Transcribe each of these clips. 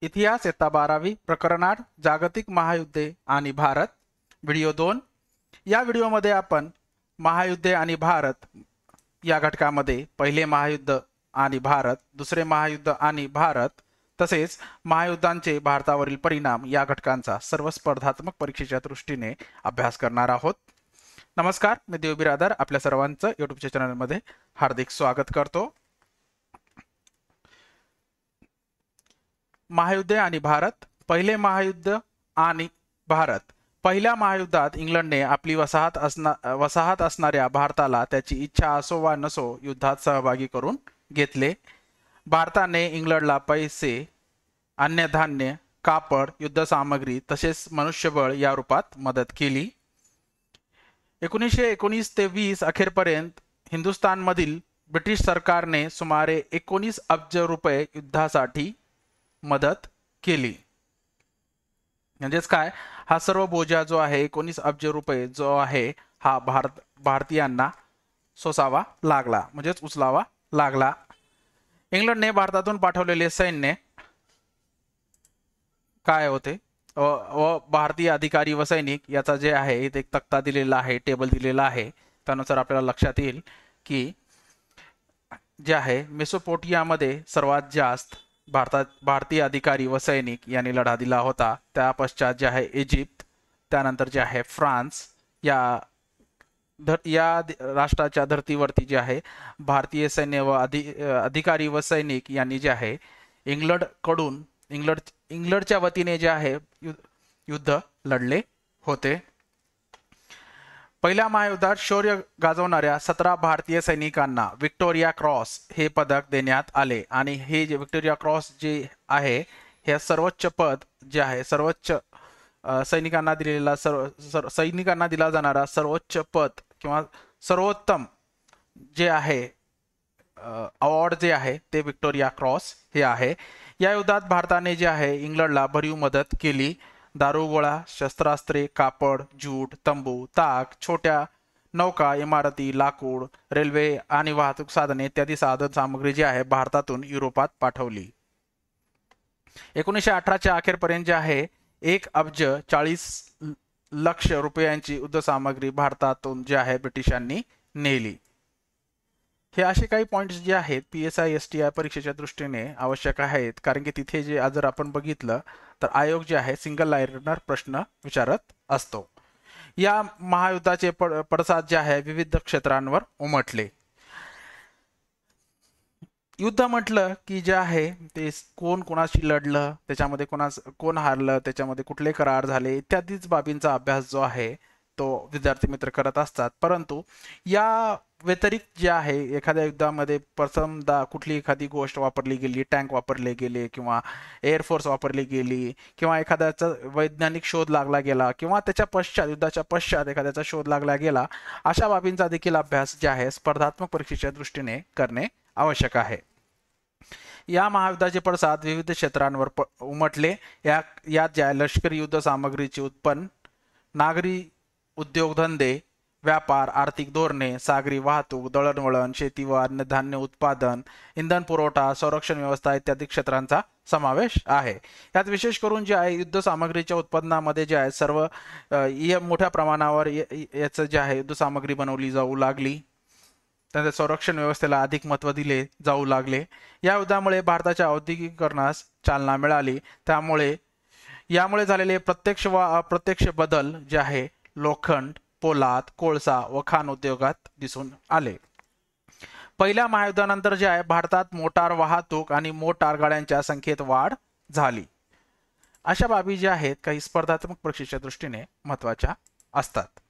इतिहास इयत्ता 12वी प्रकरण 8 जागतिक महायुद्धे आणि भारत व्हिडिओ 2 या व्हिडिओमध्ये आपण महायुद्धे आणि भारत या घटकामध्ये पहिले महायुद्ध आणि भारत, दुसरे महायुद्ध आणि भारत तसेच महायुद्धांचे भारतावरील परिणाम या घटकांचा सर्व स्पर्धात्मक परीक्षेच्या दृष्टीने अभ्यास करणार आहोत। नमस्कार, मी देव बिरादर आपल्या सर्वांचं YouTube चॅनलमध्ये हार्दिक स्वागत करतो। महायुद्धे आणि भारत, पहिले महायुद्ध आणि भारत। पहिल्या महायुद्धात इंग्लंडने आपली वसाहत असणाऱ्या भारताला त्याची इच्छा असो वा नसो युद्धात सहभागी करून घेतले। भारताने इंग्लंडला पैसे, अन्य धान्य, कापड, युद्ध सामग्री तसेच मनुष्यबळ या रूपात मदत केली। 1919 ते 20 अखेरपर्यंत हिंदुस्थानमधील ब्रिटिश सरकारने सुमारे 19 अब्ज रुपये युद्धासाठी मदत केली। म्हणजेच काय, हा सर्व बोजा जो आहे 19 अब्ज रुपये जो आहे हा भारतीयांना सोसावा लागला, म्हणजेच उचलावा लागला। इंग्लंडने भारतातून पाठवलेले सैन्य काय होते व भारतीय अधिकारी व सैनिक याचा जे आहे इथे एक तक्ता दिलेला आहे, टेबल दिलेला आहे। त्यानुसार आपल्याला लक्षात येईल की जे आहे मेसोपोटेमियामध्ये सर्वात जास्त भारतीय अधिकारी व सैनिक यांनी लढा दिला होता। त्या पश्चात जे आहे इजिप्त, त्यानंतर जे आहे फ्रान्स या राष्ट्राच्या धर्तीवरती जे आहे भारतीय सैन्य व अधिकारी व सैनिक यांनी जे आहे इंग्लंडच्या वतीने जे आहे युद्ध लढले होते। पहिल्या महायुद्धात शौर्य गाजवणाऱ्या 17 भारतीय सैनिकांना विक्टोरिया क्रॉस हे पदक देण्यात आले आणि हे जे विक्टोरिया क्रॉस जे आहे हे सर्वोच्च पद जे आहे सर्वोच्च सैनिकांना दिला जाणारा सर्वोच्च पद किंवा सर्वोत्तम जे आहे अवॉर्ड जे आहे ते विक्टोरिया क्रॉस हे आहे। या युद्धात भारताने जे आहे इंग्लंडला भरीव मदत केली। दारुगोळा, शस्त्रास्त्रे, कापड, जूट, तंबू, ताक, छोट्या नौका, इमारती, लाकूड, रेल्वे आणि वाहतूक साधने इत्यादी साधन सामग्री जी आहे भारतातून युरोपात पाठवली। 1918च्या अखेरपर्यंत जे आहे 1 अब्ज 40 लक्ष रुपयांची युद्ध सामग्री भारतातून जे आहे ब्रिटिशांनी नेली। हे असे काही पॉइंट्स जे आहेत PSI STI परीक्षेच्या दृष्टीने आवश्यक आहेत, कारण की तिथे जे जर आपण बघितलं तर आयोग जे आहे सिंगल लाईनर प्रश्न विचारत असतो। या महायुद्धाचे पडसाद जे आहे विविध क्षेत्रांवर उमटले। युद्ध म्हटलं की जे आहे ते कोण कोणाशी लढलं, त्याच्यामध्ये कोण हारलं, त्याच्यामध्ये कुठले करार झाले इत्यादीच बाबींचा अभ्यास जो आहे तो विद्यार्थी मित्र करत असतात। परंतु या व्यतिरिक्त जे आहे एखाद्या युद्धामध्ये प्रथमदा कुठली एखादी गोष्ट वापरली गेली, टँक वापरले गेले किंवा एअरफोर्स वापरली गेली किंवा एखाद्याचा वैज्ञानिक शोध लागला गेला किंवा त्याच्या पश्चात युद्धाच्या पश्चात एखाद्याचा शोध लागला गेला, अशा बाबींचा देखील अभ्यास जे आहे स्पर्धात्मक परीक्षेच्या दृष्टीने करणे आवश्यक आहे। या महायुद्धाचे पडसाद विविध क्षेत्रांवर उमटले। यात ज्या लष्करी युद्ध सामग्रीचे उत्पन्न, नागरी उद्योगधंदे, व्यापार, आर्थिक धोरणे, सागरी वाहतूक, दळणवळण, शेती व अन्नधान्य उत्पादन, इंधन पुरवठा, संरक्षण व्यवस्था इत्यादी क्षेत्रांचा समावेश आहे। यात विशेष करून जे आहे युद्ध सामग्रीच्या उत्पादनामध्ये जे आहे सर्व मोठ्या प्रमाणावर याचं जे आहे युद्ध सामग्री बनवली जाऊ लागली। त्यानंतर संरक्षण व्यवस्थेला अधिक महत्त्व दिले जाऊ लागले। या युद्धामुळे भारताच्या औद्योगिकीकरणास चालना मिळाली। यामुळे झालेले प्रत्यक्ष व अप्रत्यक्ष बदल जे आहे लोखंड, पोलाद, कोळसा व खाण उद्योगात दिसून आले। पहिल्या महायुद्धानंतर जे आहे भारतात मोटार वाहतूक आणि मोटार गाड्यांच्या संख्येत वाढ झाली। अशा बाबी ज्या आहेत काही स्पर्धात्मक परीक्षेच्या दृष्टीने महत्त्वाच्या असतात।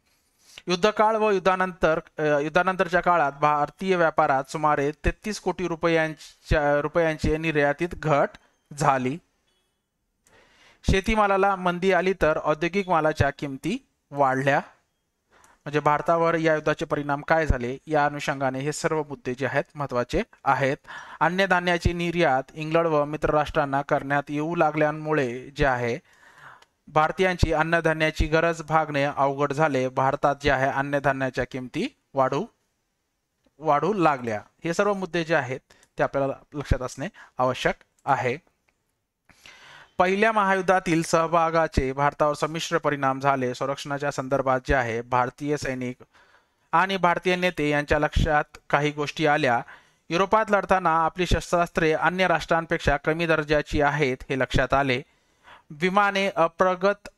युद्धकाळ व युद्धानंतरच्या काळात भारतीय व्यापारात सुमारे 33 कोटी रुपयांची निर्यातीत घट झाली। शेतीमालाला मंदी आली तर औद्योगिक मालाच्या किमती वाढल्या। म्हणजे भारतावर या युद्धाचे परिणाम काय झाले या अनुषंगाने हे सर्व मुद्दे जे आहेत महत्त्वाचे आहेत। अन्य धान्याची निर्यात इंग्लंड व मित्र राष्ट्रांना करण्यात येऊ लागल्यामुळे जे आहे भारतीयांची अन्नधान्याची गरज भागणे अवघड झाले। भारतात जे आहे अन्नधान्याच्या किमती वाढू लागल्या। हे सर्व मुद्दे जे आहेत ते आपल्याला लक्षात असणे आवश्यक आहे। पहिल्या महायुद्धातील सहभागाचे भारतावर संमिश्र परिणाम झाले. संरक्षणाच्या संदर्भात जे आहे भारतीय सैनिक आणि भारतीय नेते यांच्या लक्षात काही गोष्टी आल्या. युरोपात लढताना आपली शस्त्रास्त्रे अन्य राष्ट्रांपेक्षा कमी दर्जाची आहेत हे लक्षात आले. विमाने, अप्रगत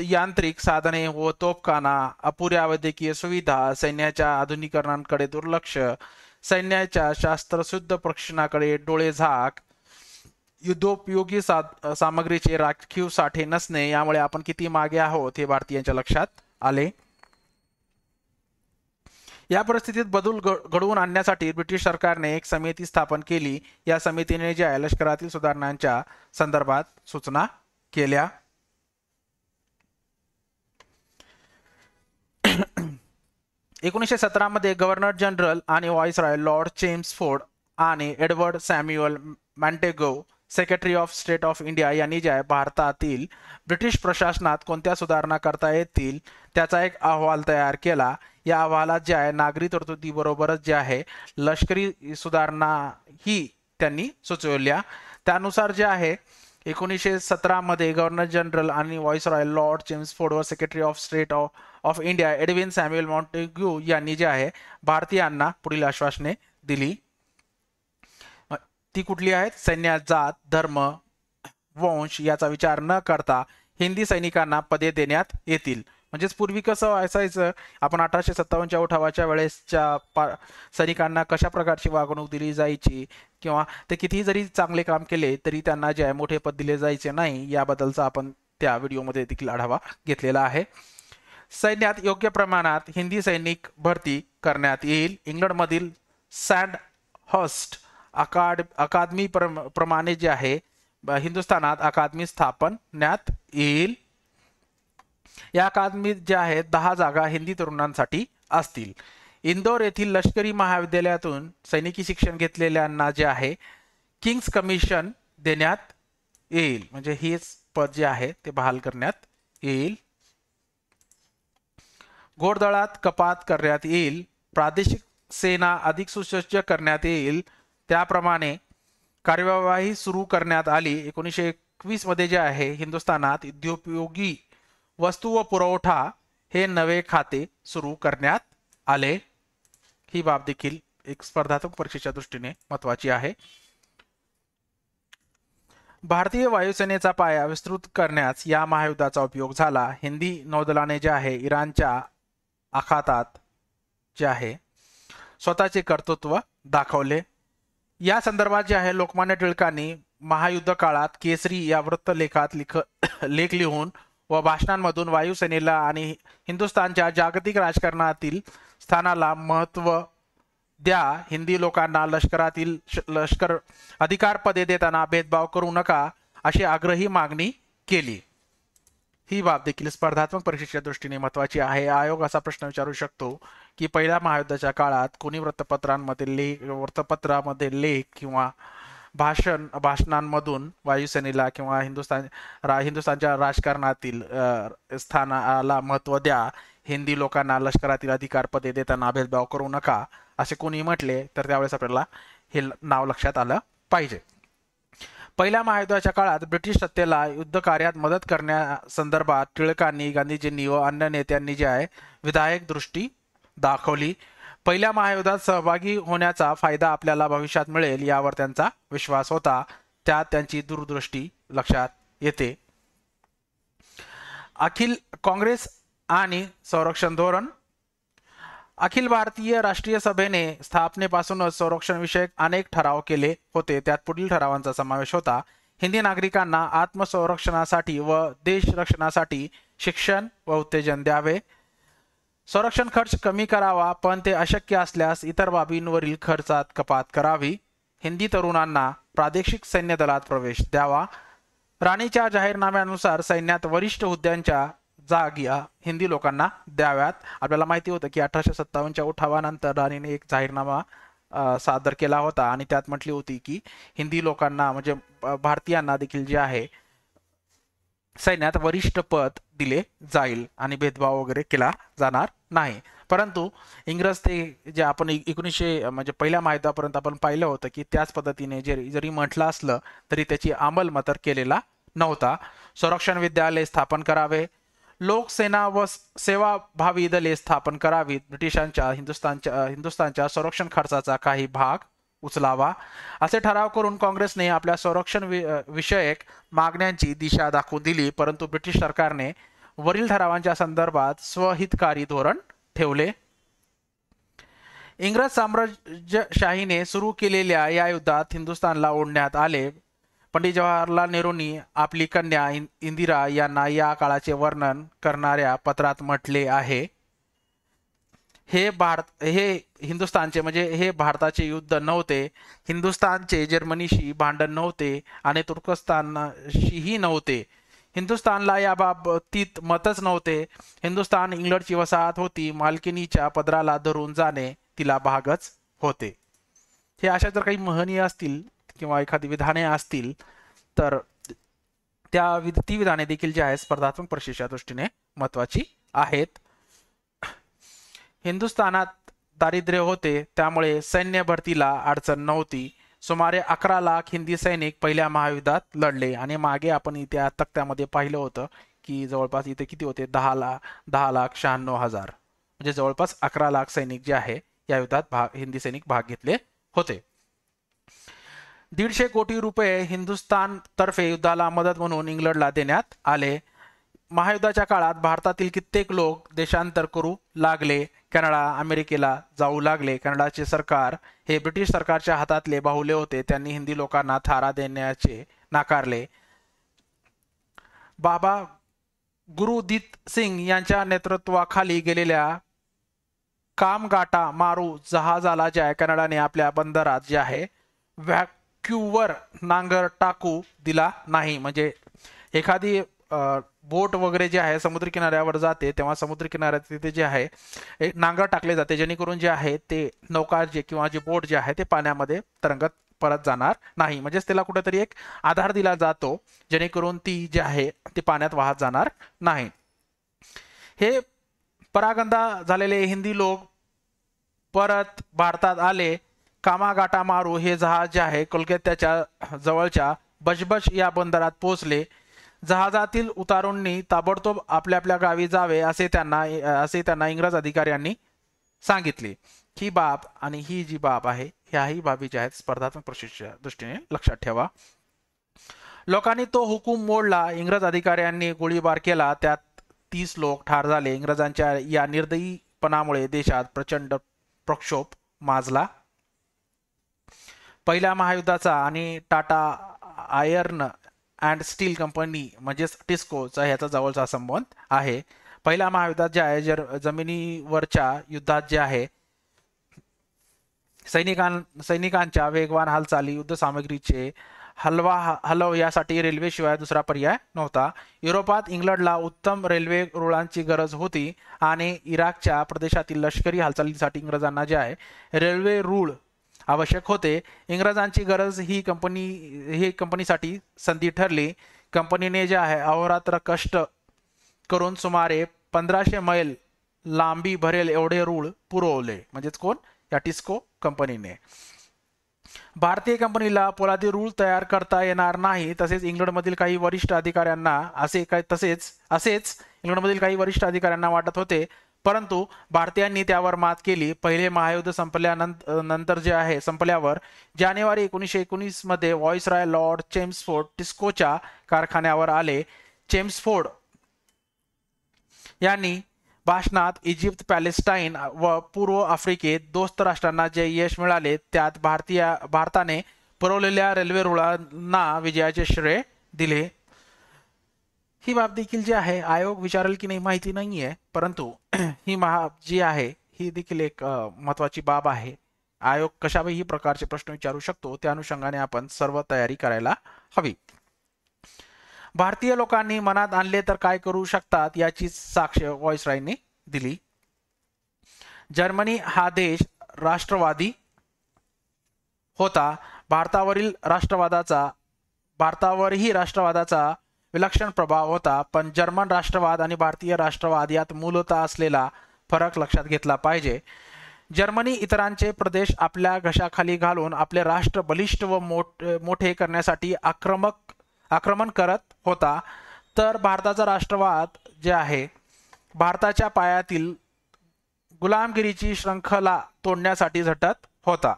यांत्रिक साधने व तोफखाना, अपुऱ्या वैद्यकीय सुविधा, सैन्याच्या आधुनिकीकरणाकडे दुर्लक्ष, सैन्याच्या शास्त्रशुद्ध प्रशिक्षणाकडे डोळेझाक, युद्धोपयोगी सामग्रीचे राखीव साठे नसणे यामुळे आपण किती मागे आहोत हे भारतीयांच्या लक्षात आले. या परिस्थितीत बदल घडवून आणण्यासाठी ब्रिटिश सरकारने एक समिती स्थापन केली. या समितीने ज्या लष्करातील सुधारणांच्या संदर्भात सूचना केल्या. एकोणीसशे मध्ये गव्हर्नर जनरल आणि व्हाईसरॉय लॉर्ड चेम्सफोर्ड आणि Edward Samuel मॉन्टेगो, secretary of state of India यांनी ज्या भारतातील ब्रिटिश प्रशासनात कोणत्या सुधारणा करता येतील त्याचा एक अहवाल तयार केला. या अहवालात जे आहे नागरी तरतुदीबरोबरच जे आहे लष्करी सुधारणा ही त्यांनी सुचवल्या. त्यानुसार जे आहे 1917 मध्ये गव्हर्नर जनरल आणि व्हाईसरॉय लॉर्ड चेम्सफोर्ड व secretary of state of India Edwin Samuel Montagu यांनी जे आहे भारतीयांना पुढील आश्वासने दिली. ती कुठली आहेत? सैन्यात जात, धर्म, वंश याचा विचार न करता हिंदी सैनिकांना पदे देण्यात येतील. म्हणजेच पूर्वी कसं असायचं, आपण 1857च्या उठावाच्या वेळेसच्या सैनिकांना कशा प्रकारची वागणूक दिली जायची किंवा ते कितीही जरी चांगले काम केले तरी त्यांना जे आहे मोठे पद दिले जायचे नाही, याबद्दलचा आपण त्या व्हिडिओमध्ये देखील आढावा घेतलेला आहे. सैन्यात योग्य प्रमाणात हिंदी सैनिक भरती करण्यात येईल. इंग्लंडमधील सँडहर्स्ट अकादमी प्रमाणे जे आहे हिंदुस्थानात अकादमी स्थापण्यात येईल. या अकादमीत जे आहे 10 जागा हिंदी तरुणांसाठी असतील. इंदोर येथील लष्करी महाविद्यालयातून सैनिकी शिक्षण घेतलेल्यांना जे आहे किंग्स कमिशन देण्यात येईल. म्हणजे हेच पद जे आहे ते बहाल करण्यात येईल. घोडदळात कपात करण्यात येईल. प्रादेशिक सेना अधिक सुसज्ज करण्यात येईल. त्याप्रमाणे कार्यवाही सुरू करण्यात आली. 1921 मध्ये जे आहे हिंदुस्थानात युद्धोपयोगी वस्तू व पुरवठा हे नवे खाते सुरू करण्यात आले. ही बाब देखील एक स्पर्धात्मक परीक्षेच्या दृष्टीने महत्वाची आहे. भारतीय वायुसेनेचा पाया विस्तृत करण्यास या महायुद्धाचा उपयोग झाला. हिंदी नौदलाने जे आहे इराणच्या आखातात जे आहे स्वतःचे कर्तृत्व दाखवले. या संदर्भात जे आहे लोकमान्य टिळकांनी महायुद्ध काळात केसरी या वृत्तलेखात लेख लिहून व भाषणांमधून वायुसेनेला आणि हिंदुस्थानच्या जागतिक राजकारणातील स्थानाला महत्त्व द्या. हिंदी लोकांना लष्कर अधिकार पदे देताना भेदभाव करू नका अशी आग्रही मागणी केली. ही बाब देखील स्पर्धात्मक परीक्षेच्या दृष्टीने महत्वाची आहे. आयोग असा प्रश्न विचारू शकतो की पहिल्या महायुद्धाच्या काळात कोणी वृत्तपत्रामध्ये लेख किंवा भाषणांमधून वायुसेनेला किंवा हिंदुस्थानच्या राजकारणातील स्थानाला महत्त्व द्या, हिंदी लोकांना लष्करातील अधिकार पदे देताना भेदभाव करू नका असे कोणी म्हटले तर त्यावेळेस आपल्याला हे नाव लक्षात आलं पाहिजे. पहिल्या महायुद्धाच्या काळात ब्रिटिश सत्तेला युद्ध कार्यात मदत करण्यासंदर्भात टिळकांनी, गांधीजींनी व अन्य नेत्यांनी जे आहे विधायक दृष्टी दाखवली. पहिल्या महायुद्धात सहभागी होण्याचा फायदा आपल्याला भविष्यात मिळेल यावर त्यांचा विश्वास होता. त्यात त्यांची दूरदृष्टी लक्षात येते. अखिल काँग्रेस आणि संरक्षण धोरण. अखिल भारतीय राष्ट्रीय सभेने स्थापनेपासूनच संरक्षण विषयक अनेक ठराव केले होते. त्यात पुढील ठरावांचा समावेश होता. हिंदी नागरिकांना आत्मसंरक्षणासाठी व देश रक्षणासाठी शिक्षण व उत्तेजन द्यावे. संरक्षण खर्च कमी करावा, पण ते अशक्य असल्यास इतर बाबींवरील खर्चात कपात करावी. हिंदी तरुणांना प्रादेशिक सैन्य दलात प्रवेश द्यावा. राणीच्या जाहीरनाम्यानुसार सैन्यात वरिष्ठ हुद्द्यांच्या जागा हिंदी लोकांना द्याव्यात. आपल्याला माहिती होतं की 1857च्या उठावानंतर राणीने एक जाहीरनामा सादर केला होता आणि त्यात म्हटली होती की हिंदी लोकांना म्हणजे भारतीयांना देखील जे आहे सैन्यात वरिष्ठ पद दिले जाईल आणि भेदभाव वगैरे केला जाणार नाही. परंतु इंग्रज ते जे आपण 1900 म्हणजे पहिल्या महायुद्धापर्यंत आपण पाहिलं होतं की त्याच पद्धतीने जरी म्हटलं असलं तरी त्याची अंमलबजावणी केलेला नव्हता. संरक्षण विद्यालय स्थापन करावे, लोकसेना व सेवाभावी दले स्थापन करावीत, ब्रिटिशांच्या हिंदुस्थानच्या संरक्षण खर्चाचा काही भाग उचलावा, असे ठराव करून काँग्रेसने आपल्या संरक्षण विषयक मागण्यांची दिशा दाखवून दिली. परंतु ब्रिटिश सरकारने वरील ठरावांच्या संदर्भात स्वहितकारी धोरण ठेवले. इंग्रज साम्राज्यशाहीने सुरू केलेल्या या युद्धात हिंदुस्थानला ओढण्यात आले. पंडित जवाहरलाल नेहरूंनी आपली कन्या इंदिरा यांना या काळाचे वर्णन करणाऱ्या पत्रात म्हटले आहे, हे हिंदुस्थानचे म्हणजे हे भारताचे युद्ध नव्हते. हिंदुस्थानचे जर्मनीशी भांडण नव्हते आणि तुर्कस्तानशीही नव्हते. हिंदुस्थानला या बाबतीत मतच नव्हते. हिंदुस्थान इंग्लंडची वसाहत होती. मालकीनीच्या पदराला धरून जाणे तिला भागच होते. हे अशा जर काही म्हणी असतील किंवा एखादी विधाने असतील तर ती विधाने देखील जी आहेत स्पर्धात्मक परीक्षेच्या दृष्टीने महत्वाची आहेत. हिंदुस्थानात दारिद्र्य होते त्यामुळे सैन्य भरतीला अडचण नव्हती. सुमारे 11 लाख हिंदी सैनिक पहिल्या महायुद्धात लढले आणि मागे आपण त्या तक्त्यामध्ये पाहिलं होतं की जवळपास इथे किती होते 10,96,000 म्हणजे जवळपास 11 लाख सैनिक जे आहे या युद्धात हिंदी सैनिक भाग घेतले होते. 150 कोटी रुपये हिंदुस्थान तर्फे युद्धाला मदत म्हणून इंग्लंडला देण्यात आले. महायुद्धाच्या काळात भारतातील कित्येक लोक देशांतर करू लागले. कॅनडा अमेरिकेला जाऊ लागले. कॅनडाचे सरकार हे ब्रिटिश सरकारच्या हातातले बाहुले होते. त्यांनी हिंदी लोकांना थारा देण्याचे नाकारले. बाबा गुरुदीत सिंग यांच्या नेतृत्वाखाली गेलेल्या कामगाटा मारू जहाजाला जे आहे कॅनडाने आपल्या बंदरात जे आहे व्हॅक्यूवर नांगर टाकू दिला नाही. म्हणजे एखादी बोट वगैरे जे आहे समुद्र किनाऱ्यावर जाते तेव्हा समुद्र किनाऱ्यात तिथे जे आहे एक नांगर टाकले जाते जेणेकरून जे आहे ते नौका जे किंवा जे बोट जे आहे ते पाण्यामध्ये तरंगत परत जाणार नाही. म्हणजेच त्याला कुठेतरी एक आधार दिला जातो जेणेकरून ती जे आहे ती पाण्यात वाहत जाणार नाही. हे परागंदा झालेले हिंदी लोक परत भारतात आले. कामागाटा मारू हे जहाज जे आहे कोलकात्याच्या जवळच्या बजबज या बंदरात पोहोचले. जहाजातील उतारूंनी ताबडतोब आपल्या गावी जावे असे त्यांना इंग्रज अधिकाऱ्यांनी सांगितले. ही बाब आणि ही जी बाब आहे ह्याही बाबी ज्या आहेत स्पर्धात्मक परीक्षेच्या दृष्टीने लक्षात ठेवा. लोकांनी तो हुकूम मोडला. इंग्रज अधिकाऱ्यांनी गोळीबार केला. त्यात 30 लोक ठार झाले. इंग्रजांच्या या निर्दयीपणामुळे देशात प्रचंड प्रक्षोभ माजला. पहिल्या महायुद्धाचा आणि Tata iron and still company म्हणजेच टिस्कोचा ह्याचा जवळचा संबंध आहे. पहिल्या महायुद्धात जे आहे जमिनीवरच्या युद्धात जे आहे सैनिकांच्या वेगवान हालचाली युद्ध सामग्रीचे हलव यासाठी रेल्वे शिवाय दुसरा पर्याय नव्हता. युरोपात इंग्लंडला उत्तम रेल्वे रुळांची गरज होती आणि इराकच्या प्रदेशातील लष्करी हालचालीसाठी इंग्रजांना जे आहे रेल्वे रूळ आवश्यक होते. इंग्रजांची गरज ही कंपनीसाठी संधी ठरली. कंपनीने जे आहे अहोरात्र कष्ट करून सुमारे 1500 मैल लांबी भरेल एवढे रूळ पुरवले. म्हणजेच कोण? या टिस्को कंपनीने. भारतीय कंपनीला पोलादी रूळ तयार करता येणार नाही. तसेच इंग्लंडमधील काही वरिष्ठ अधिकाऱ्यांना इंग्लंडमधील काही वरिष्ठ अधिकाऱ्यांना वाटत होते. परंतु भारतीयांनी त्यावर मात केली. पहिले महायुद्ध संपल्यानंतर जे आहे संपल्यावर जानेवारी 1919 मध्ये व्हाईसरॉय लॉर्ड चेम्सफोर्ड टिस्कोच्या कारखान्यावर आले. चेम्सफोर्ड यांनी भाषणात इजिप्त, पॅलेस्टाईन व पूर्व आफ्रिकेत दोस्त राष्ट्रांना जे यश मिळाले त्यात भारताने पुरवलेल्या रेल्वे रुळांना विजयाचे श्रेय दिले. ही बाब देखील जी आहे आयोग विचारेल की नाही माहिती नाहीये, परंतु ही जी आहे ही देखील एक महत्वाची बाब आहे. आयोग कशाही प्रकारचे प्रश्न विचारू शकतो. त्या अनुषंगाने आपण सर्व तयारी करायला हवी. भारतीय लोकांनी मनात आणले तर काय करू शकतात याची साक्ष व्हाईसरॉयने दिली. जर्मनी हा देश राष्ट्रवादी होता. भारतावरही राष्ट्रवादाचा विलक्षण प्रभाव होता, पण जर्मन राष्ट्रवाद आणि भारतीय राष्ट्रवाद यात मूलतः असलेला फरक लक्षात घेतला पाहिजे. जर्मनी इतरांचे प्रदेश आपल्या घशाखाली घालून आपले राष्ट्र बलिष्ठ व मोठे करण्यासाठी आक्रमण करत होता, तर भारताचा राष्ट्रवाद जे आहे भारताच्या पायातील गुलामगिरीची श्रृंखला तोडण्यासाठी झटत होता.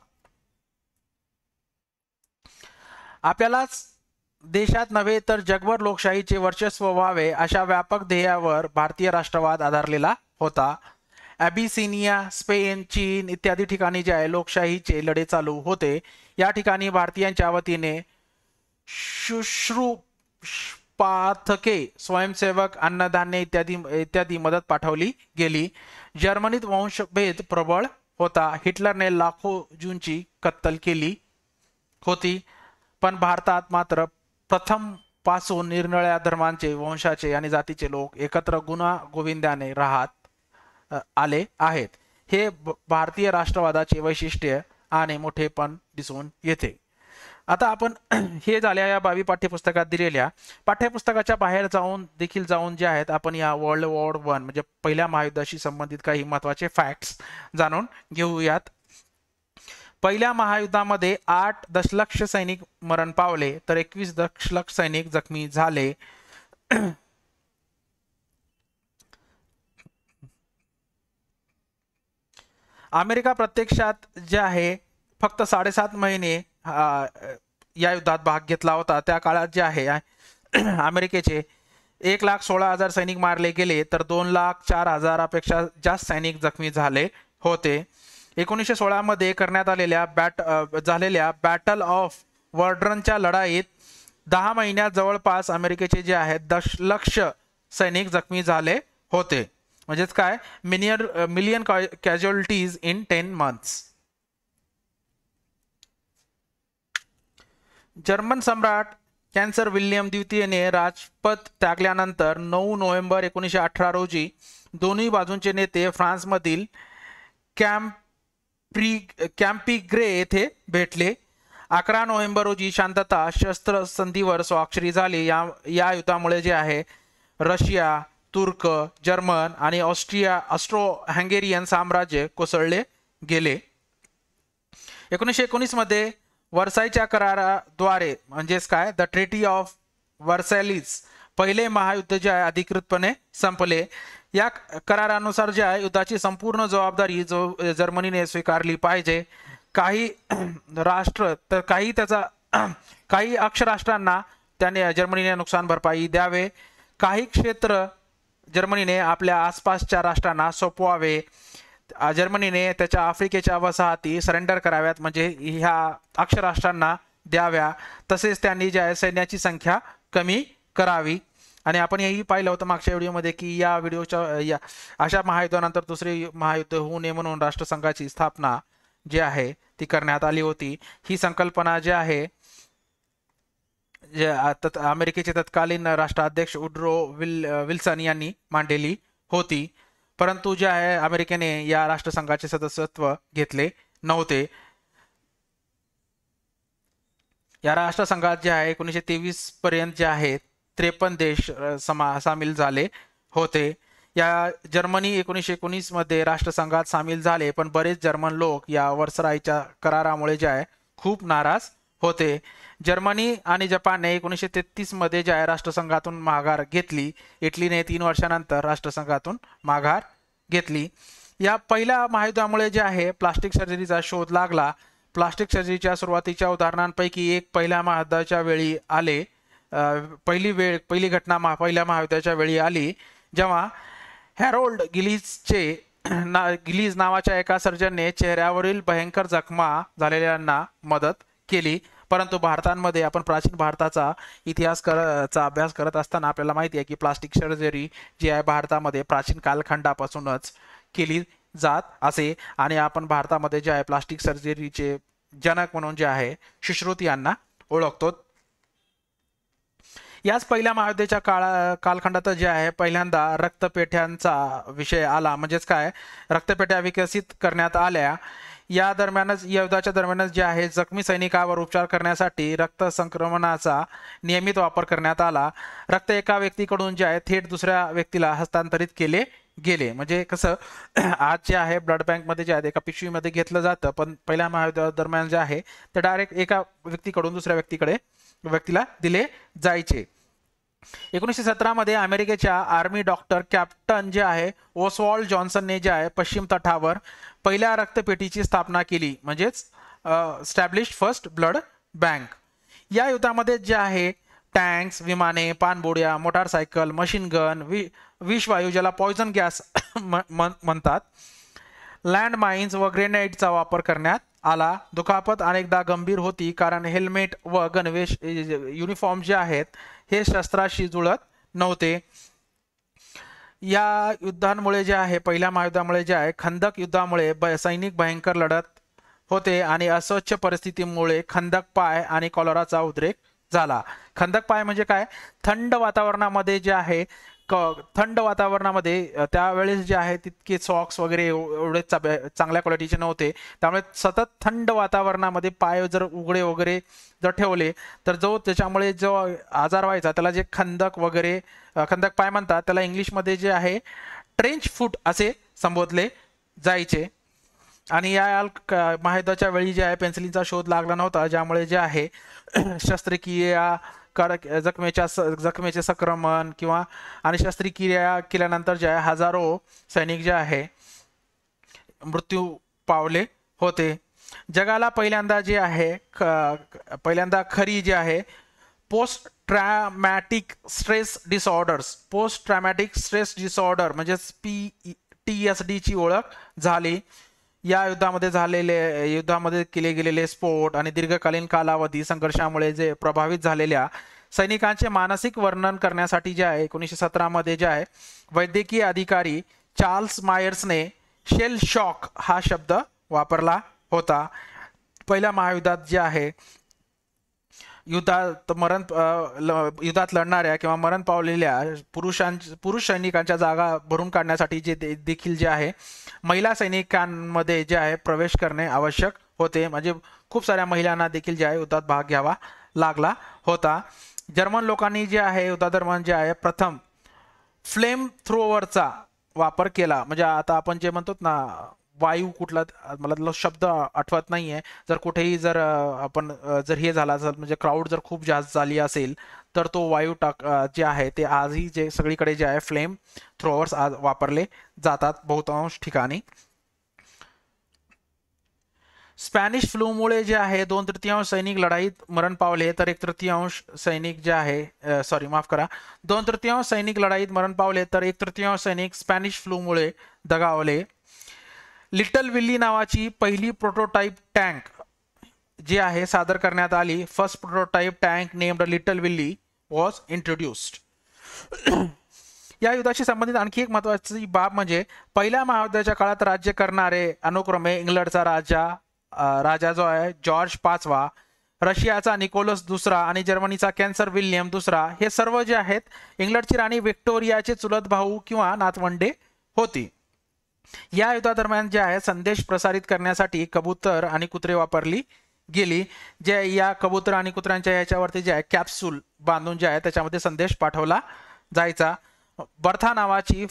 आपल्यालाच देशात नव्हे तर जगभर लोकशाहीचे वर्चस्व व्हावे अशा व्यापक ध्येयावर भारतीय राष्ट्रवाद आधारलेला होता. ॲबिसिनिया, स्पेन, चीन इत्यादी ठिकाणी जे आहे लोकशाहीचे लढे चालू होते. या ठिकाणी भारतीयांच्या वतीने शुश्रूषपाथके, स्वयंसेवक, अन्नधान्य इत्यादी मदत पाठवली गेली. जर्मनीत वंशभेद प्रबळ होता. हिटलरने लाखो ज्यूंची कत्तल केली होती, पण भारतात मात्र प्रथम पासून निरनिराळ्या धर्मांचे, वंशाचे आणि जातीचे लोक एकत्र गुण्यागोविंदाने राहत आले आहेत. हे भारतीय राष्ट्रवादाचे वैशिष्ट्य आणि मोठेपण दिसून येते. आता आपण हे झाल्या या 22 पाठ्यपुस्तकात दिलेल्या पाठ्यपुस्तकाच्या बाहेर जाऊन जे आहेत आपण या वर्ल्ड वॉर 1 म्हणजे पहिल्या महायुद्धाशी संबंधित काही महत्त्वाचे फॅक्ट्स जाणून घेऊयात. पहिल्या महायुद्धामध्ये 8 दशलक्ष सैनिक मरण पावले तर 21 दशलक्ष सैनिक जखमी झाले. अमेरिका प्रत्यक्षात जे आहे फक्त 7.5 महिने या युद्धात भाग घेतला होता. त्या काळात जे आहे अमेरिकेचे 1,16,000 सैनिक मारले गेले तर 2,04,000 पेक्षा जास्त सैनिक जखमी झाले होते. 1916 मध्ये करण्यात झालेल्या बॅटल ऑफ वर्ड्रनच्या लढाईत 10 महिन्यात जवळपास अमेरिकेचे जे आहेत दशलक्ष सैनिक जखमी झाले होते. म्हणजेच काय, million casualties in 10 months. German सम्राट कॅन्सर विल्यम द्वितीयने राजपद त्यागल्यानंतर 9 नोव्हेंबर 1918 रोजी दोन्ही बाजूंचे नेते फ्रान्समधील कॅम्पिग्रे येथे भेटले. 11 नोव्हेंबर रोजी शांतता शस्त्र संधीवर स्वाक्षरी झाली. या युद्धामुळे जे आहे रशिया, तुर्क, जर्मन आणि ऑस्ट्रो हंगेरियन साम्राज्य कोसळले गेले. 1919 मध्ये वर्साईच्या कराराद्वारे म्हणजेच काय द ट्रीटी ऑफ वर्सॅलिस पहिले महायुद्ध जे आहे अधिकृतपणे संपले. या करारानुसार जे आहे युद्धाची संपूर्ण जबाबदारी जर्मनीने स्वीकारली पाहिजे. काही राष्ट्र तर काही अक्ष राष्ट्रांना त्याने जर्मनीने नुकसान भरपाई द्यावे. काही क्षेत्र जर्मनीने आपल्या आसपासच्या राष्ट्रांना सोपवावे. जर्मनीने त्याच्या आफ्रिकेच्या वसाहती सरेंडर कराव्यात म्हणजे ह्या अक्ष राष्ट्रांना द्याव्या. तसेच त्यांनी जे आहे सैन्याची संख्या कमी करावी. आणि आपण हेही पाहिलं होतं मागच्या व्हिडिओमध्ये की या अशा महायुद्धानंतर दुसरे महायुद्ध होऊ नये म्हणून राष्ट्रसंघाची स्थापना जी आहे ती करण्यात आली होती. ही संकल्पना जी आहे अमेरिकेचे तत्कालीन राष्ट्राध्यक्ष वुड्रो विल्सन यांनी मांडलेली होती. परंतु जे आहे अमेरिकेने या राष्ट्रसंघाचे सदस्यत्व घेतले नव्हते. या राष्ट्रसंघात जे आहे 1923 पर्यंत जे आहे 53 देश सामील झाले होते. या जर्मनी 1919 मध्ये राष्ट्रसंघात सामील झाले, पण बरेच जर्मन लोक या वर्सराईच्या करारामुळे जे आहे खूप नाराज होते. जर्मनी आणि जपानने 1933 मध्ये जे आहे राष्ट्रसंघातून माघार घेतली. इटलीने 3 वर्षानंतर राष्ट्रसंघातून माघार घेतली. या पहिल्या महायुद्धामुळे जे आहे प्लास्टिक सर्जरीचा शोध लागला. प्लास्टिक सर्जरीच्या सुरुवातीच्या उदाहरणांपैकी एक पहिल्या महायुद्धाच्या वेळी आले. पहिली घटना पहिल्या महायुद्धाच्या वेळी आली जेव्हा हॅरोल्ड गिलीज नावाच्या एका सर्जनने चेहऱ्यावरील भयंकर जखमा झालेल्यांना मदत केली. परंतु भारतामध्ये आपण प्राचीन भारताचा इतिहासचा अभ्यास करत असताना आपल्याला माहिती आहे की प्लास्टिक सर्जरी जी आहे भारतामध्ये प्राचीन कालखंडापासूनच केली जात असे. आणि आपण भारतामध्ये जे आहे प्लास्टिक सर्जरीचे जनक म्हणून जे आहे सुश्रुत यांना ओळखतो. याच पहिल्या महायुद्धाच्या कालखंडात जे आहे पहिल्यांदा रक्तपेढ्यांचा विषय आला. म्हणजेच काय रक्तपेढ्या विकसित करण्यात आल्या. या दरम्यानच या युद्धाच्या दरम्यानच जे आहे जखमी सैनिकावर उपचार करण्यासाठी रक्त संक्रमणाचा नियमित वापर करण्यात आला. रक्त एका व्यक्तीकडून जे आहे थेट दुसऱ्या व्यक्तीला हस्तांतरित केले गेले. म्हणजे कसं आज जे आहे ब्लड बँकमध्ये जे आहे एका पिशवीमध्ये घेतलं जातं, पण पहिल्या महायुद्धादरम्यान जे आहे ते डायरेक्ट एका व्यक्तीकडून दुसऱ्या व्यक्तीला दिले जायचे. 1917 मध्ये अमेरिकेच्या आर्मी डॉक्टर कॅप्टन जे आहे ओसवॉल्ड जॉन्सनने जे आहे पश्चिम तटावर पहिल्या रक्तपेढीची स्थापना केली, म्हणजेच स्टॅब्लिश फर्स्ट ब्लड बँक. या युद्धामध्ये जे आहे टँक्स, विमाने, पाणबुड्या, मोटारसायकल, मशीन गन, विषवायू ज्याला पॉयझन गॅस म्हणतात, लँड माइन्स व ग्रेनेडचा वापर करण्यात आला. दुखापत अनेकदा गंभीर होती कारण हेल्मेट व गणवेश युनिफॉर्म जे आहेत हे शस्त्राशी जुळत नव्हते. या युद्धांमुळे जे आहे पहिल्या महायुद्धामुळे जे आहे खंदक युद्धामुळे सैनिक भयंकर लढत होते आणि अस्वच्छ परिस्थितीमुळे खंदक पाय आणि कॉलराचा उद्रेक झाला. खंदक पाय म्हणजे काय? थंड वातावरणामध्ये जे आहे थंड वातावरणामध्ये त्यावेळेस जे आहे तितके सॉक्स वगैरे एवढे चांगल्या क्वालिटीचे नव्हते, त्यामुळे सतत थंड वातावरणामध्ये पाय जर उघडे वगैरे जर ठेवले तर त्याच्यामुळे जो आजार व्हायचा त्याला जे खंदक पाय म्हणतात, त्याला इंग्लिशमध्ये जे आहे ट्रेंच फूट असे संबोधले जायचे. आणि या महायुद्धाच्या वेळी जे आहे पेन्सिलिनचा शोध लागला नव्हता, ज्यामुळे जे आहे शस्त्रक्रिया जखमेचे संक्रमण आणि शस्त्रक्रिया केल्यानंतर जे आहे हजारो सैनिक जे आहे मृत्यू पावले होते. जगाला पहिल्यांदा खरी जे आहे पोस्ट ट्रॅमॅटिक स्ट्रेस डिसऑर्डर म्हणजेच PTSD ची ओळख झाली. या युद्धामध्ये केले गेलेले स्फोट आणि दीर्घकालीन कालावधी संघर्षामुळे जे प्रभावित झालेल्या सैनिकांचे मानसिक वर्णन करण्यासाठी जे आहे 1917 मध्ये जे आहे वैद्यकीय अधिकारी चार्ल्स मायर्सने शेल शॉक हा शब्द वापरला होता. पहिल्या महायुद्धात जे आहे युद्धात लढणाऱ्या किंवा मरण पावलेल्या पुरुष सैनिकांच्या जागा भरून काढण्यासाठी देखील जे आहे महिला सैनिकांमध्ये जे आहे प्रवेश करणे आवश्यक होते. म्हणजे खूप साऱ्या महिलांना देखील जे आहे युद्धात भाग घ्यावा लागला होता. जर्मन लोकांनी जे आहे युद्धादरम्यान जे आहे प्रथम फ्लेम थ्रोवरचा वापर केला. म्हणजे आता आपण जे म्हणतो ना वायू कुठला मला शब्द आठवत नाहीये, जर कुठेही जर हे झाला असेल म्हणजे क्राऊड जर खूप जास्त झाली असेल तर तो वायू जे आहे ते आजही जे सगळीकडे जे आहे फ्लेम थ्रोवर्स आज वापरले जातात बहुतांश ठिकाणी. स्पॅनिश फ्लूमुळे जे आहे 2/3 सैनिक लढाईत मरण पावले तर 1/3 सैनिक जे आहे 2/3 सैनिक लढाईत मरण पावले तर 1/3 सैनिक स्पॅनिश फ्लूमुळे दगावले. लिटल विल्ली नावाची पहिली प्रोटोटाइप टँक जी आहे सादर करण्यात आली. First prototype tank named little Willey was introduced. या युद्धाशी संबंधित आणखी एक महत्त्वाची बाब म्हणजे पहिल्या महायुद्धाच्या काळात राज्य करणारे अनुक्रमे इंग्लंडचा राजा जो आहे जॉर्ज पाचवा, रशियाचा निकोलस दुसरा आणि जर्मनीचा कॅन्सर विल्यम दुसरा हे सर्व जे आहेत इंग्लंडची राणी व्हिक्टोरियाचे चुलत भाऊ किंवा नातवंडे होती. या युद्धादरम्यान जे आहे संदेश प्रसारित करण्यासाठी कबूतर आणि कुत्रे वापरली गेली. जे या कबूतर आणि कुत्र्यांच्या याच्यावरती जे आहे कॅप्सूल बांधून जे आहे त्याच्यामध्ये संदेश पाठवला जायचा. बर्था नावाची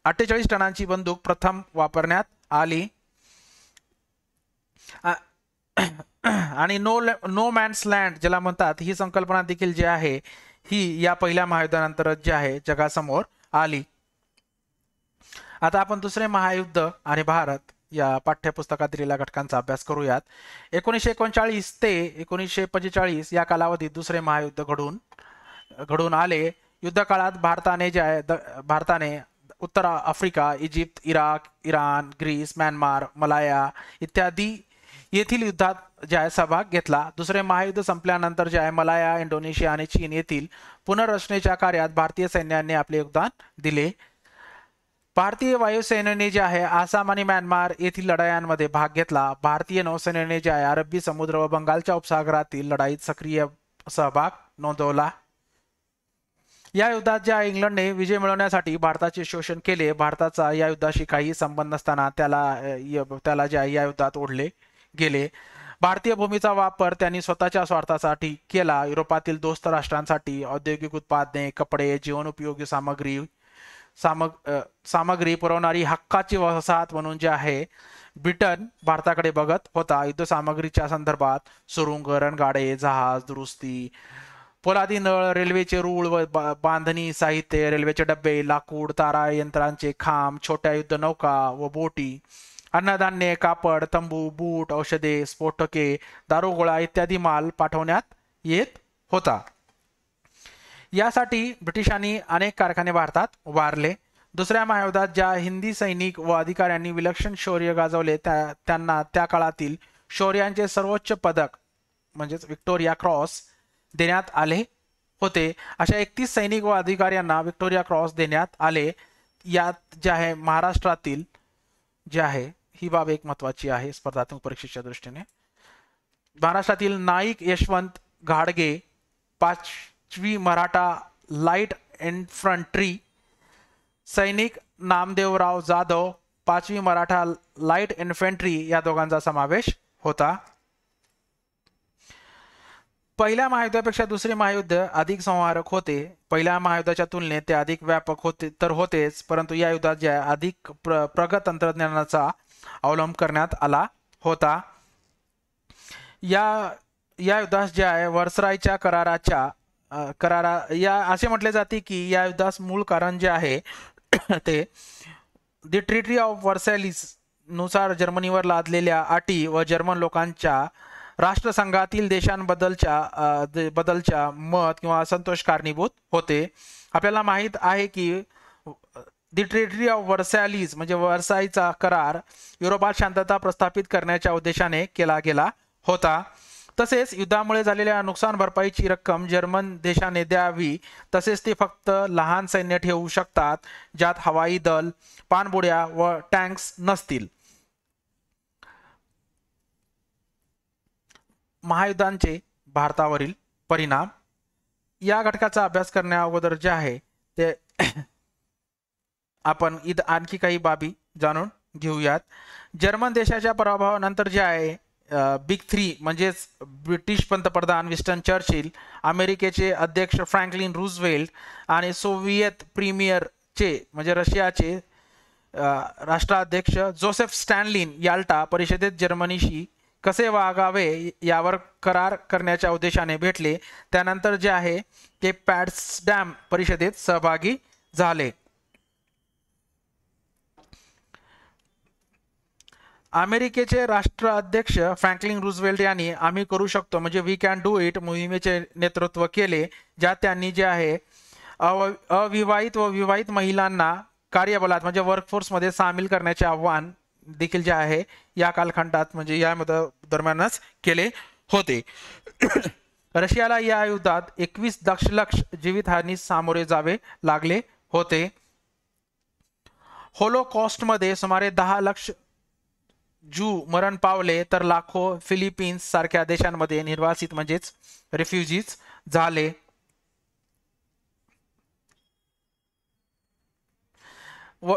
48 टनांची बंदूक प्रथम वापरण्यात आली. आणि नो मॅन्स लँड ज्याला म्हणतात ही संकल्पना देखील जी आहे ही या पहिल्या महायुद्धानंतर जे आहे जगासमोर आली. आता आपण दुसरे महायुद्ध आणि भारत या पाठ्यपुस्तकात दिलेल्या घटकांचा अभ्यास करूयात. 1939 ते 1945 या कालावधीत दुसरे महायुद्ध घडून आले. युद्ध काळात भारताने उत्तर Africa, Egypt, Iraq, Iran, Greece, Myanmar, Malaya इत्यादी येथील युद्धात जे आहे सहभाग घेतला. दुसरे महायुद्ध संपल्यानंतर जे आहे मलाया, इंडोनेशिया आणि चीन येथील पुनर्रचनेच्या कार्यात भारतीय सैन्याने आपले योगदान दिले. भारतीय वायुसेनेने जे आहे आसाम आणि म्यानमार येथील लढायांमध्ये भाग घेतला. भारतीय नौसेनेने जे आहे अरबी समुद्र व बंगालच्या उपसागरातील लढाईत सक्रिय सहभाग नोंदवला. या युद्धात ज्या इंग्लंडने विजय मिळवण्यासाठी भारताचे शोषण केले, भारताचा या युद्धाशी काही संबंध नसताना त्याला या युद्धात ओढले गेले. भारतीय भूमीचा वापर त्यांनी स्वतःच्या स्वार्थासाठी केला. युरोपातील दोस्त राष्ट्रांसाठी औद्योगिक उत्पादने, कपडे, जीवनोपयोगी सामग्री पुरवणारी हक्काची वसाहत म्हणून जे आहे ब्रिटन भारताकडे बघत होता. युद्ध सामग्रीच्या संदर्भात सुरुंग, रणगाडे, जहाज दुरुस्ती, पोलादी नळ, रेल्वेचे रूळ व बांधणी साहित्य, रेल्वेचे डबे, लाकूड, तारा यंत्रांचे खांब, छोट्या युद्ध नौका व बोटी, अन्नधान्य, कापड, तंबू, बूट, औषधे, स्फोटके, दारुगोळा इत्यादी माल पाठवण्यात येत होता. यासाठी ब्रिटिशांनी अनेक कारखाने भारतात उभारले. दुसऱ्या महायुद्धात ज्या हिंदी सैनिक व अधिकाऱ्यांनी विलक्षण शौर्य गाजवले त्यांना त्या काळातील शौर्याचे सर्वोच्च पदक म्हणजेच विक्टोरिया क्रॉस देण्यात आले होते. अशा 31 सैनिक व अधिकाऱ्यांना विक्टोरिया क्रॉस देण्यात आले. यात जे आहे महाराष्ट्रातील जे आहे ही बाब एक महत्वाची आहे स्पर्धात्मक परीक्षेच्या दृष्टीने. महाराष्ट्रातील नाईक यशवंत घाडगे, 5वी मराठा लाईट इन्फंट्री, सैनिक नामदेवराव जाधव, 5वी मराठा लाईट इन्फंट्री या दोघांचा समावेश होता. पहिल्या महायुद्धापेक्षा दुसरे महायुद्ध अधिक संहारक होते. पहिल्या महायुद्धाच्या तुलनेत ते अधिक व्यापक होतेच, परंतु या युद्धात जे अधिक प्रगत तंत्रज्ञानाचा अवलंब करण्यात आला होता. या युद्धास जे आहे व्हर्सरायच्या या असे म्हटले जाते की या युद्धास मूळ कारण जे आहे ते द ट्रीटी ऑफ व्हर्सॅलिस नुसार जर्मनीवर लादलेल्या अटी व जर्मन लोकांच्या राष्ट्रसंघातील देशांबद्दलच्या मत किंवा असंतोष कारणीभूत होते. आपल्याला माहीत आहे की द ट्रीटी ऑफ व्हर्सॅलिस म्हणजे व्हर्सायचा करार युरोपात शांतता प्रस्थापित करण्याच्या उद्देशाने केला गेला होता. तसेच युद्धामुळे झालेल्या नुकसान भरपाईची रक्कम जर्मन देशाने द्यावी. तसेच ते फक्त लहान सैन्य ठेवू शकतात ज्यात हवाई दल, पाणबुड्या व टँक्स नसतील. महायुद्धांचे भारतावरील परिणाम या घटकाचा अभ्यास करण्या अगोदर जे आहे ते आपण आणखी काही बाबी जाणून घेऊयात. जर्मन देशाच्या पराभवानंतर जे आहे बिग 3 म्हणजेच ब्रिटिश पंतप्रधान विन्स्टन चर्चिल, अमेरिकेचे अध्यक्ष फ्रँकलिन रूझवेल्ट आणि सोव्हिएत प्रीमियरचे म्हणजे रशियाचे राष्ट्राध्यक्ष जोसेफ स्टॅलिन याल्टा परिषदेत जर्मनीशी कसे वागावे यावर करार करण्याच्या उद्देशाने भेटले. त्यानंतर जे आहे ते पॉट्सडॅम परिषदेत सहभागी झाले. अमेरिकेचे राष्ट्राध्यक्ष फ्रँकलिन रूझवेल्ट यांनी आम्ही करू शकतो म्हणजे वी कॅन डू इट मोहिमेचे नेतृत्व केले, ज्यात त्यांनी जे आहे अविवाहित व विवाहित महिलांना कार्यबलात म्हणजे वर्कफोर्समध्ये सामील करण्याचे आव्हान देखील जे आहे या कालखंडात म्हणजे या दरम्यानच केले होते. रशियाला या युद्धात 21 दशलक्ष जीवितहानीस सामोरे जावे लागले होते. होलोकॉस्टमध्ये सुमारे 10 लाख ज्यू मरण पावले तर लाखो फिलिपिन्स सारख्या देशांमध्ये निर्वासित म्हणजेच रेफ्युजीज झाले. व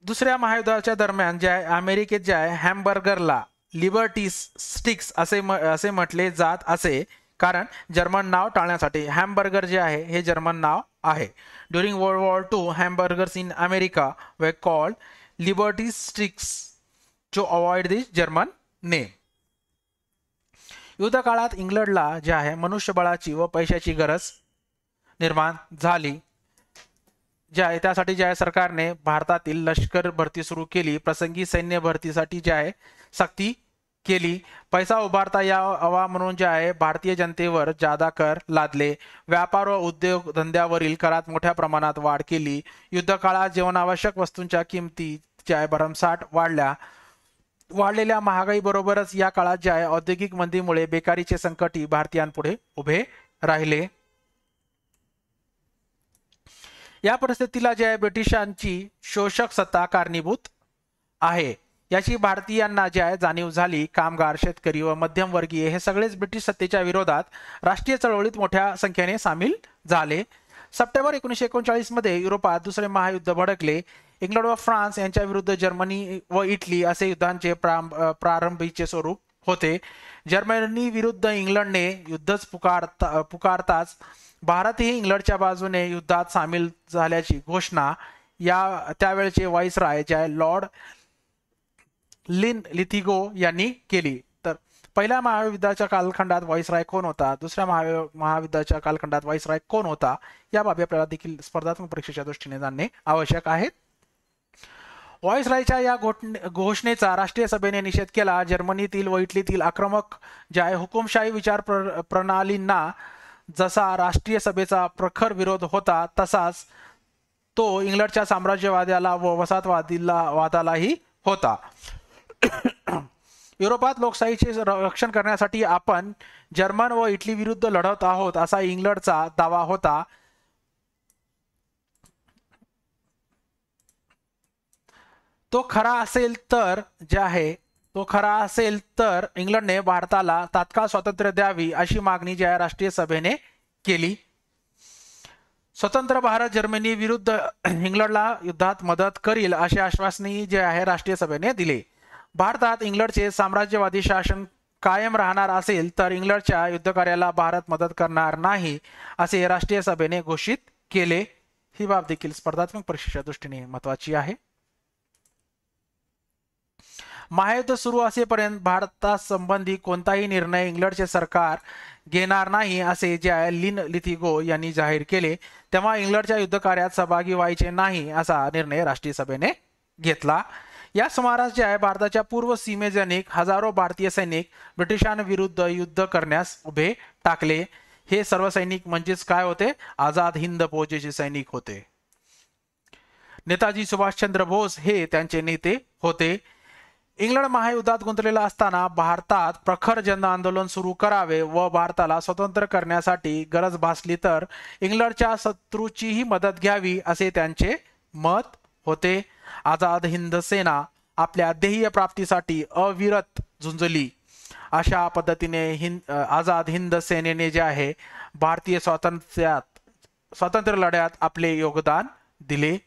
दुसऱ्या महायुद्धाच्या दरम्यान जे आहे अमेरिकेत जे आहे हॅमबर्गरला लिबर्टी स्टिक्स असे म्हटले जात असे, कारण जर्मन नाव टाळण्यासाठी. हॅमबर्गर जे आहे हे जर्मन नाव आहे. During world war II hamburgers in America were called liberty sticks to avoid this German name. युद्ध काळात इंग्लंडला जे आहे मनुष्यबळाची व पैशाची गरज निर्माण झाली. जे आहे त्यासाठी जे आहे सरकारने भारतातील लष्कर भरती सुरू केली. प्रसंगी सैन्य भरतीसाठी जे आहे सक्ती केली. पैसा उभारता यावा म्हणून जे आहे भारतीय जनतेवर जादा कर लादले. व्यापार व उद्योग धंद्यावरील करात मोठ्या प्रमाणात वाढ केली. युद्ध काळात जीवनावश्यक वस्तूंच्या किमती जे आहे भरमसाठ वाढलेल्या महागाई बरोबरच या काळात जे आहे औद्योगिक मंदीमुळे बेकारीचे संकटही भारतीयांपुढे उभे राहिले. या परिस्थितीला जे आहे ब्रिटिशांची शोषक सत्ता कारणीभूत आहे याची भारतीयांना जे आहे जाणीव झाली. कामगार, शेतकरी व मध्यमवर्गीय हे सगळेच ब्रिटिश सत्तेच्या विरोधात राष्ट्रीय चळवळीत मोठ्या संख्येने सामील झाले. सप्टेंबर 1939 मध्ये युरोपात दुसरे महायुद्ध भडकले. इंग्लंड व फ्रान्स यांच्या विरुद्ध जर्मनी व इटली असे युद्धांचे प्रारंभीचे स्वरूप होते. जर्मनी विरुद्ध इंग्लंडने युद्धच पुकारताच भारतही इंग्लंडच्या बाजूने युद्धात सामील झाल्याची घोषणा त्यावेळचे व्हाईसराय लॉर्ड लिथिगो यांनी केली. तर पहिल्या महायुद्धाच्या कालखंडात व्हाईसराय कोण होता, दुसऱ्या महायुद्धाच्या कालखंडात व्हाईसराय कोण होता, या बाबी आपल्याला देखील स्पर्धात्मक परीक्षेच्या दृष्टीने जाणणे आवश्यक आहे. व्हाईसरायच्या या घोषणेचा राष्ट्रीय सभेने निषेध केला. जर्मनीतील व इटलीतील आक्रमक हुकुमशाही विचार प्रणालींना जसा राष्ट्रीय सभेचा प्रखर विरोध होता, तसाच तो इंग्लंडच्या साम्राज्यवादाला व वसाहतवादालाही होता. युरोपात लोकशाहीचे रक्षण करण्यासाठी आपण जर्मन व इटली विरुद्ध लढत आहोत असा इंग्लंडचा दावा होता. तो खरा असेल तर इंग्लंडने भारताला तात्काळ स्वातंत्र्य द्यावी अशी मागणी राष्ट्रीय सभेने केली. स्वतंत्र भारत जर्मनी विरुद्ध इंग्लंडला युद्धात मदत करील असे आश्वासनी राष्ट्रीय सभेने दिले. भारतात इंग्लंडचे साम्राज्यवादी शासन कायम राहणार असेल तर इंग्लंडच्या युद्धकार्याला भारत मदत करणार नाही असे राष्ट्रीय सभेने घोषित केले. ही बाब देखील स्पर्धात्मक परीक्षेच्या दृष्टीने महत्त्वाची आहे. महायुद्ध सुरू असेपर्यंत भारतासंबंधी कोणताही निर्णय इंग्लंडचे सरकार घेणार नाही असे लिथिगो यांनी जाहीर केले. तेव्हा इंग्लंडच्या युद्धकार्यात सहभागी व्हायचे नाही असा निर्णय राष्ट्रीय सभेने घेतला. या सुमारास भारताच्या पूर्व सीमेजनिक हजारो भारतीय सैनिक ब्रिटिशांविरुद्ध युद्ध करण्यास उभे टाकले. हे सर्व सैनिक म्हणजेच काय होते? आझाद हिंद फौजेचे सैनिक होते. नेताजी सुभाषचंद्र बोस हे त्यांचे नेते होते. इंग्लंड महायुद्धात गुंतलेला असताना भारतात प्रखर जन आंदोलन सुरू करावे व भारताला स्वतंत्र करण्यासाठी गरज भासली तर इंग्लंडच्या शत्रूचीही मदत घ्यावी असे त्यांचे मत होते. आझाद हिंद सेना आपल्या ध्येय प्राप्तीसाठी अविरत झुंजली. अशा पद्धतीने आझाद हिंद सेनेने भारतीय स्वातंत्र्य लढ्यात आपले योगदान दिले.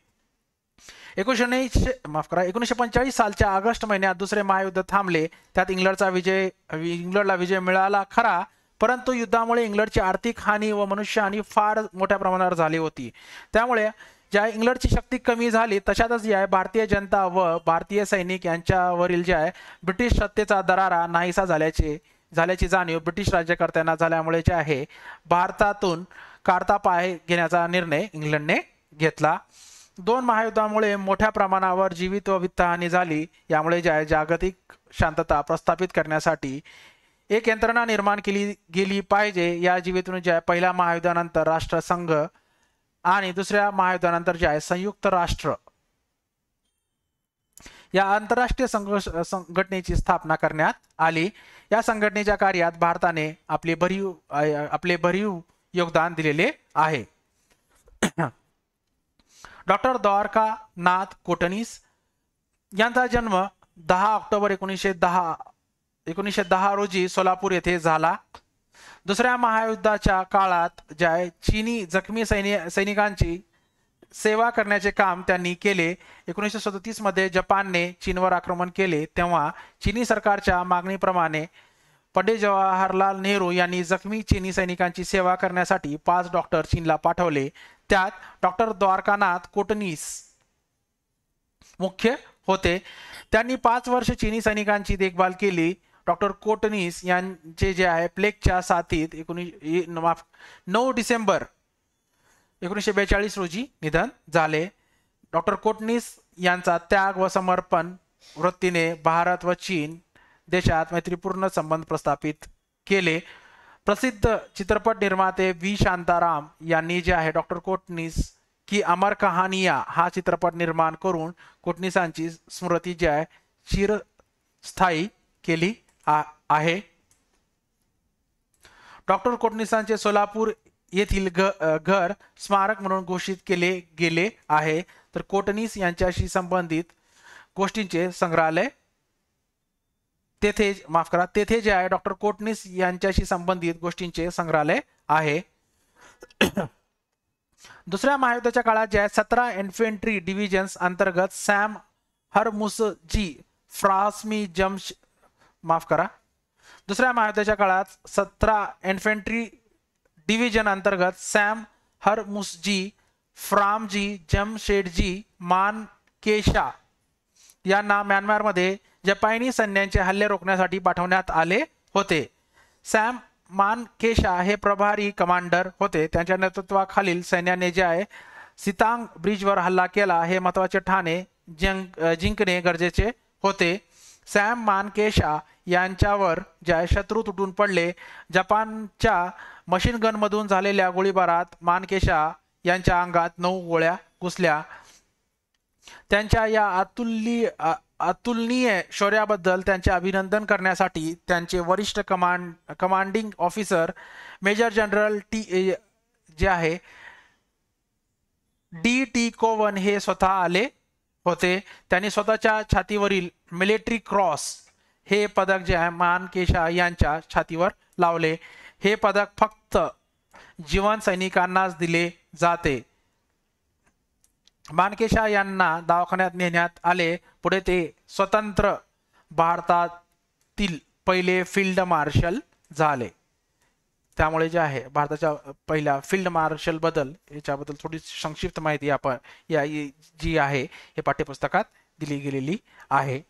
1945 सालच्या ऑगस्ट महिन्यात दुसरे महायुद्ध थांबले. त्यात इंग्लंडला विजय मिळाला खरा, परंतु युद्धामुळे इंग्लंडची आर्थिक हानी व मनुष्यहानी फार मोठ्या प्रमाणावर झाली होती. त्यामुळे इंग्लंडची शक्ती कमी झाली तशातच भारतीय जनता व भारतीय सैनिक यांच्यावरील ब्रिटिश सत्तेचा दरारा नाहीसा झाल्याची जाणीव ब्रिटिश राज्यकर्त्यांना झाल्यामुळे भारतातून काढता पाय घेण्याचा निर्णय इंग्लंडने घेतला. दोन महायुद्धामुळे मोठ्या प्रमाणावर जीवित व वित्तहानी झाली. यामुळे जागतिक शांतता प्रस्थापित करण्यासाठी एक यंत्रणा निर्माण केली गेली पाहिजे. या जीवितून पहिल्या महायुद्धानंतर राष्ट्रसंघ आणि दुसऱ्या महायुद्धानंतर संयुक्त राष्ट्र या आंतरराष्ट्रीय संघटनेची स्थापना करण्यात आली. या संघटनेच्या कार्यात भारताने आपले भरीव योगदान दिलेले आहे. डॉक्टर द्वारकानाथ कोटणीस यांचा जन्म 10 ऑक्टोबर 1910 रोजी सोलापूर येथे झाला. दुसऱ्या महायुद्धाच्या काळात चीनी जखमी सैनिकांची सेवा करण्याचे काम त्यांनी केले. 1937 मध्ये जपानने चीनवर आक्रमण केले तेव्हा चीनी सरकारच्या मागणीप्रमाणे पंडित जवाहरलाल नेहरू यांनी जखमी चीनी सैनिकांची सेवा करण्यासाठी 5 डॉक्टर चीनला पाठवले. त्यात डॉक्टर द्वारकानाथ कोटणीस मुख्य होते. त्यांनी 5 वर्ष चीनी सैनिकांची देखभाल केली. डॉक्टर कोटणीस यांचे प्लेगच्या साथीत 9 डिसेंबर 1942 रोजी निधन झाले. डॉक्टर कोटणीस यांचा त्याग व समर्पण वृत्तीने भारत व चीन देशात मैत्रीपूर्ण संबंध प्रस्थापित केले. प्रसिद्ध चित्रपट निर्माते व्ही शांताराम यांनी डॉक्टर कोटणीस की अमर कहानिया हा चित्रपट निर्माण करून कोटणीसांची स्मृती चिरस्थायी केली आहे. डॉक्टर कोटणीसांचे सोलापूर येथील घर स्मारक म्हणून घोषित केले गेले आहे. तर कोटणीस यांच्याशी संबंधित गोष्टींचे संग्रहालय तेथे डॉक्टर कोटणीस यांच्याशी संबंधित गोष्टींचे संग्रहालय आहे. दुसऱ्या महायुद्धाच्या काळात जे आहे 17 इन्फेंट्री डिव्हिजन्स अंतर्गत सॅम हरमुसजी फ्रास्मी जम्श माफ करा दुसऱ्या महायुद्धाच्या काळात 17 इन्फेंट्री डिव्हिजन अंतर्गत सॅम हरमुसजी फ्रामजी जमशेदजी मानकेशा यांना म्यानमारमध्ये जपानी सैन्याचे हल्ले रोखण्यासाठी पाठवण्यात आले होते. सॅम मानकेशा हे प्रभारी कमांडर होते. त्यांच्या नेतृत्वाखालील सैन्याने जे आहे सितांग ब्रिजवर हल्ला केला. हे महत्त्वाचे ठाणे जिंकणे गरजेचे होते. सॅम मानकेशा यांच्यावर जे आहे शत्रू तुटून पडले. जपानच्या मशीन गनमधून झालेल्या गोळीबारात मानकेशा यांच्या अंगात 9 गोळ्या घुसल्या. त्यांच्या या अतुलनीय शौर्याबद्दल त्यांचे अभिनंदन करण्यासाठी त्यांचे वरिष्ठ कमांडिंग ऑफिसर मेजर जनरल जे आहे डी कोवन हे स्वतः आले होते. त्यांनी स्वतःच्या छातीवरील मिलिटरी क्रॉस हे पदक जे आहे मानकेशा यांच्या छातीवर लावले. हे पदक फक्त जीवन सैनिकांनाच दिले जाते. मानकेशा यांना दवाखान्यात नेण्यात आले. पुढे ते स्वतंत्र भारतातील पहिले फील्ड मार्शल झाले. त्यामुळे जे आहे भारताच्या पहिल्या फील्ड मार्शल बद्दल याच्याबद्दल थोडी संक्षिप्त माहिती आपण या जी आहे हे पाठ्यपुस्तकात दिली गेलेली आहे.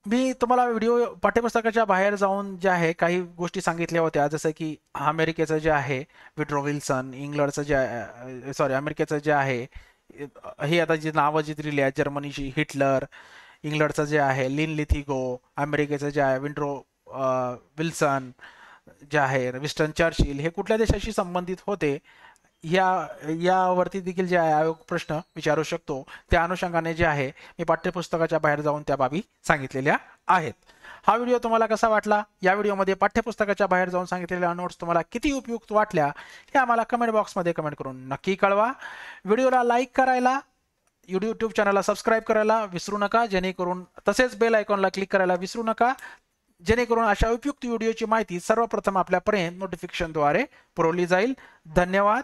मी तुम्हाला व्हिडिओ पाठ्यपुस्तकाच्या बाहेर जाऊन जे आहे काही गोष्टी सांगितल्या होत्या, जसं की अमेरिकेचं जे आहे विड्रो विल्सन, इंग्लंडचं जे अमेरिकेचं जे आहे हे आता जी नावं जी दिलेली आहेत जर्मनीची हिटलर, इंग्लंडचं जे आहे लिन लिथिगो, अमेरिकेचं जे आहे विड्रो विल्सन जे आहे विन्स्टन चर्चिल, हे कुठल्या देशाशी संबंधित होते यावरती देखील जे आहे आयोग प्रश्न विचारू शकतो. त्या अनुषंगाने जे आहे मी पाठ्यपुस्तकाच्या बाहेर जाऊन त्या बाबी सांगितलेल्या आहेत. हा व्हिडिओ तुम्हाला कसा वाटला? या व्हिडिओमध्ये पाठ्यपुस्तकाच्या बाहेर जाऊन सांगितलेल्या नोट्स तुम्हाला किती उपयुक्त वाटल्या हे आम्हाला कमेंट बॉक्समध्ये कमेंट करून नक्की कळवा. व्हिडिओला लाईक करायला, यूट्यूब चॅनलला सबस्क्राईब करायला विसरू नका, जेणेकरून तसेच बेल आयकॉनला क्लिक करायला विसरू नका, जेणेकरून अशा उपयुक्त व्हिडिओची माहिती सर्वप्रथम आपल्यापर्यंत नोटिफिकेशनद्वारे पुरवली जाईल. धन्यवाद.